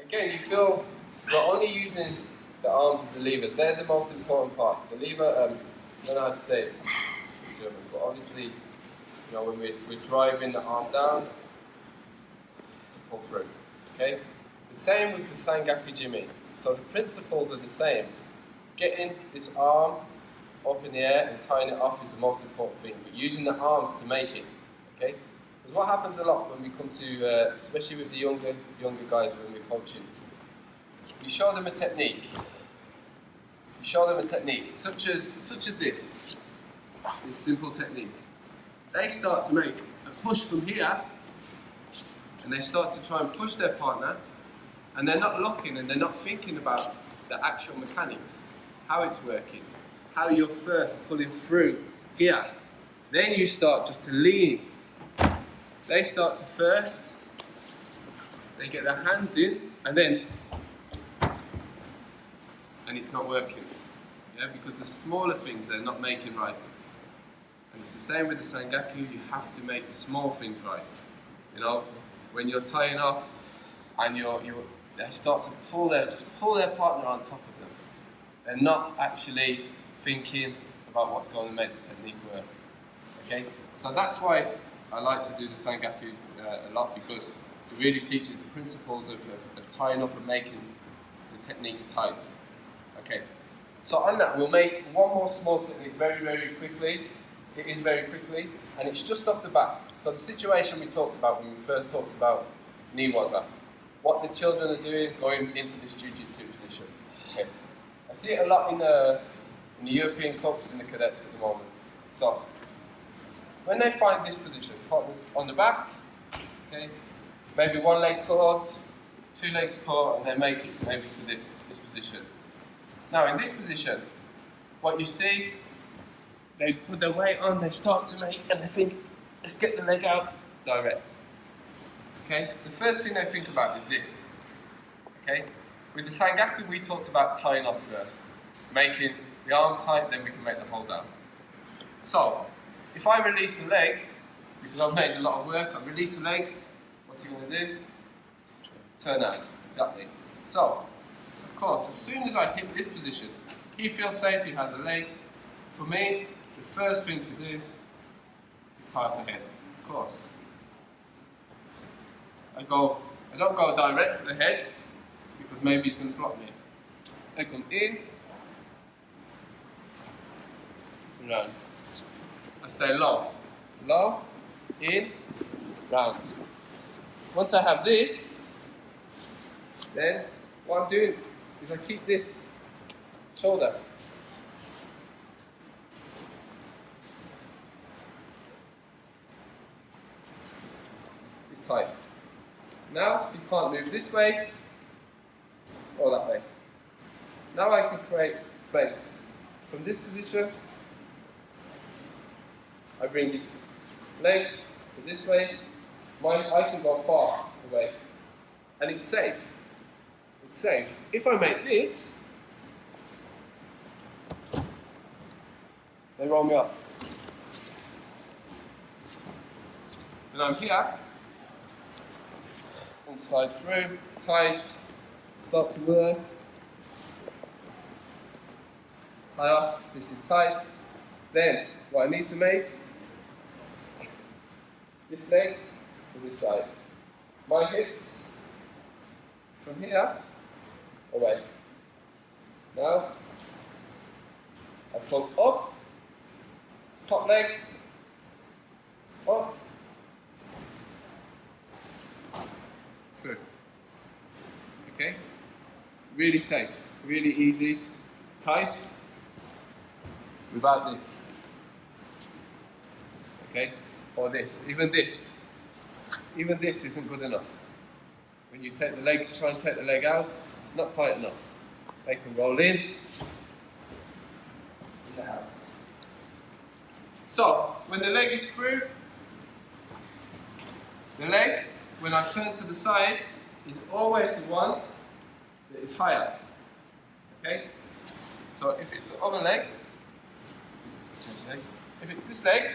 again, you feel we're only using the arms as the levers. They're the most important part. The lever, I don't know how to say it in German, but obviously, when we're driving the arm down to pull through. Okay? The same with the Sangaku Jimi. So the principles are the same. Getting this arm up in the air and tying it off is the most important thing, but using the arms to make it. Okay? Because what happens a lot when we come to, especially with the younger guys when we're coaching, you show them a technique. You show them a technique, such as this simple technique. They start to make a push from here, and they start to try and push their partner, and they're not looking and they're not thinking about the actual mechanics, how it's working, how you're first pulling through here. Then you start just to lean. They start to first, they get their hands in, and it's not working. Yeah, because the smaller things they're not making right. And it's the same with the Sangaku, you have to make the small things right. When you're tying off and they start to pull their partner on top of them. They're not actually thinking about what's going to make the technique work. Okay? So that's why I like to do the Sangaku a lot, because it really teaches the principles of tying up and making the techniques tight. Okay, so on that we'll make one more small technique very, very quickly. It is very quickly, and it's just off the back. So the situation we talked about when we first talked about Niwaza, what the children are doing going into this jiu-jitsu position. Okay, I see it a lot in the European Cups and the cadets at the moment. So when they find this position, partners on the back, okay, maybe one leg caught, two legs caught, and they make it maybe to this position. Now in this position, what you see, they put their weight on, they start to make, and they think, let's get the leg out direct. Okay, the first thing they think about is this. Okay, with the Sangaku we talked about tying off first, making the arm tight, then we can make the hold down. So, if I release the leg, because I've made a lot of work, I release the leg, what's he going to do? Turn out, exactly. So, of course, as soon as I hit this position, he feels safe, he has a leg. For me, the first thing to do is tie off the head, of course. I don't go direct for the head, because maybe he's going to block me. I come in, and round. I stay low, in, round. Once I have this, then what I'm doing is I keep this shoulder. It's tight. Now you can't move this way or that way. Now I can create space. From this position, I bring these legs to this way. I can go far away. And it's safe. It's safe. If I make this, they roll me up. And I'm here, and slide through, tight, start to work. Tie off, this is tight. Then, what I need to make, this leg to this side. My hips, from here, away. Now, I pull up, top leg, up, through. Okay? Really safe, really easy, tight, without this. Okay? Or this, even this. Even this isn't good enough. When you take the leg, try and take the leg out, it's not tight enough. They can roll in. So, when the leg is through, the leg, when I turn to the side, is always the one that is higher. Okay? So if it's the other leg, if it's this leg,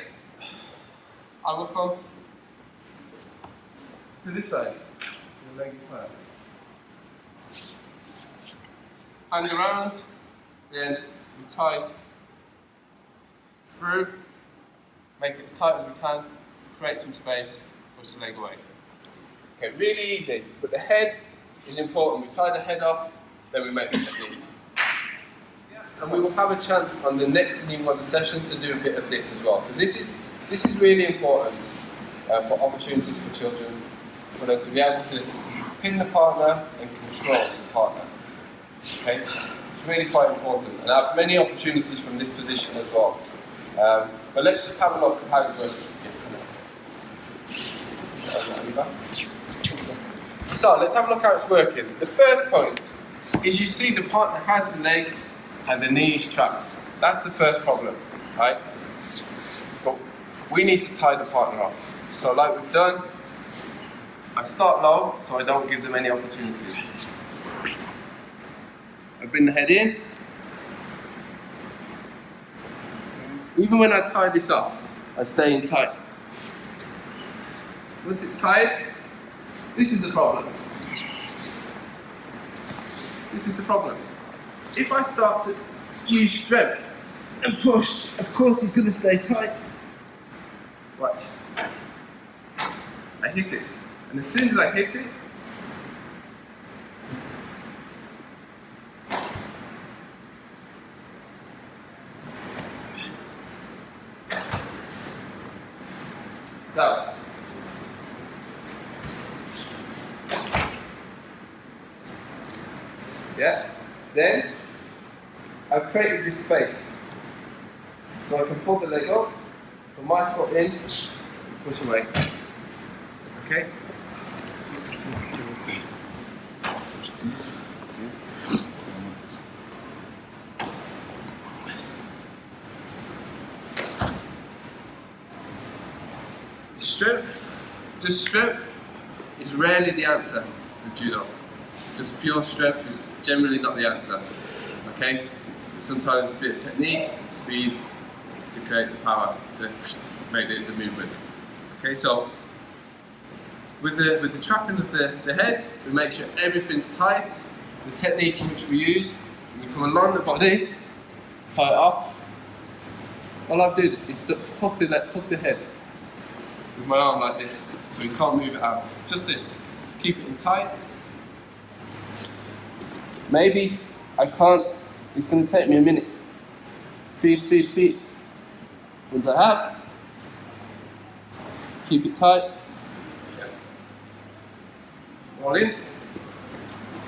I will come to this side. So the leg is higher. hand around, then we tie through, make it as tight as we can, create some space, push the leg away. Okay, really easy, but the head is important. We tie the head off, then we make the technique. And we will have a chance on the next New session to do a bit of this as well, because this is really important for opportunities for children, for them to be able to pin the partner and control the partner. Okay, it's really quite important, and I have many opportunities from this position as well. But let's just have a look at how it's working. So let's have a look how it's working. The first point is you see the partner has the leg and the knee is trapped. That's the first problem, right? But we need to tie the partner off. So like we've done, I start low so I don't give them any opportunities. I bring the head in. Even when I tie this off, I stay in tight. Once it's tied, this is the problem. This is the problem. If I start to use strength and push, of course he's going to stay tight. Watch. I hit it. And as soon as I hit it, it's out. Yeah? Then, I've created this space. So I can pull the leg up, put my foot in, push away. Okay? Strength is rarely the answer with judo. Just pure strength is generally not the answer. Okay? Sometimes a bit of technique, speed to create the power to make the movement. Okay, so with the trapping of the head, we make sure everything's tight. The technique in which we use, we come along the body, tie it off. All I do is hook the head with my arm like this, so you can't move it out. Just this. Keep it in tight. Maybe I can't, it's going to take me a minute. Feed. Once I have, keep it tight. Roll in.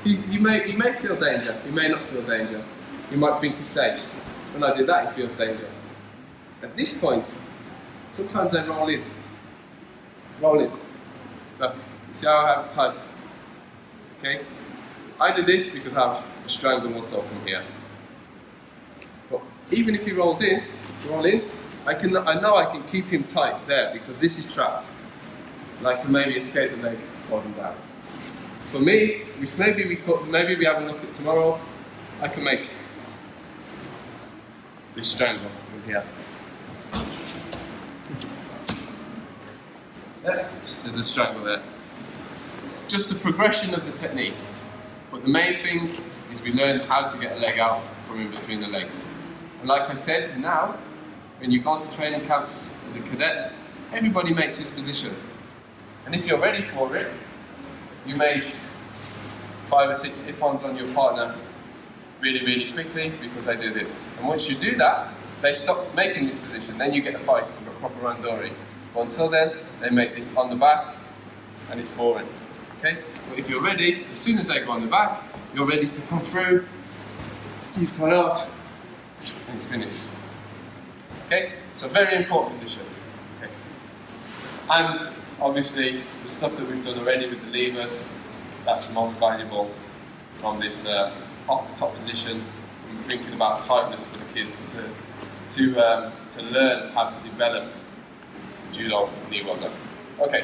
You may feel danger, you may not feel danger. You might think you're safe. When I do that, you feel danger. At this point, sometimes I roll in. Look, see how I have it tight? Okay? I do this because I have a strangle also from here. But even if he rolls in, roll in, I know I can keep him tight there because this is trapped. And I can maybe escape the leg holding down. For me, which maybe we have a look at tomorrow, I can make this strangle from here. There's a strangle there. Just the progression of the technique. But the main thing is we learn how to get a leg out from in between the legs. And like I said, now, when you go to training camps as a cadet, everybody makes this position. And if you're ready for it, you make 5 or 6 ippons on your partner really, really quickly because they do this. And once you do that, they stop making this position. Then you get a fight, you've got proper randori. But until then, they make this on the back, and it's boring. Okay? But if you're ready, as soon as they go on the back, you're ready to come through, you tie off, and it's finished. Okay? So very important position. Okay? And obviously, the stuff that we've done already with the levers, that's the most valuable from this off the top position. We're thinking about tightness for the kids to learn how to develop judo knee waza. Okay.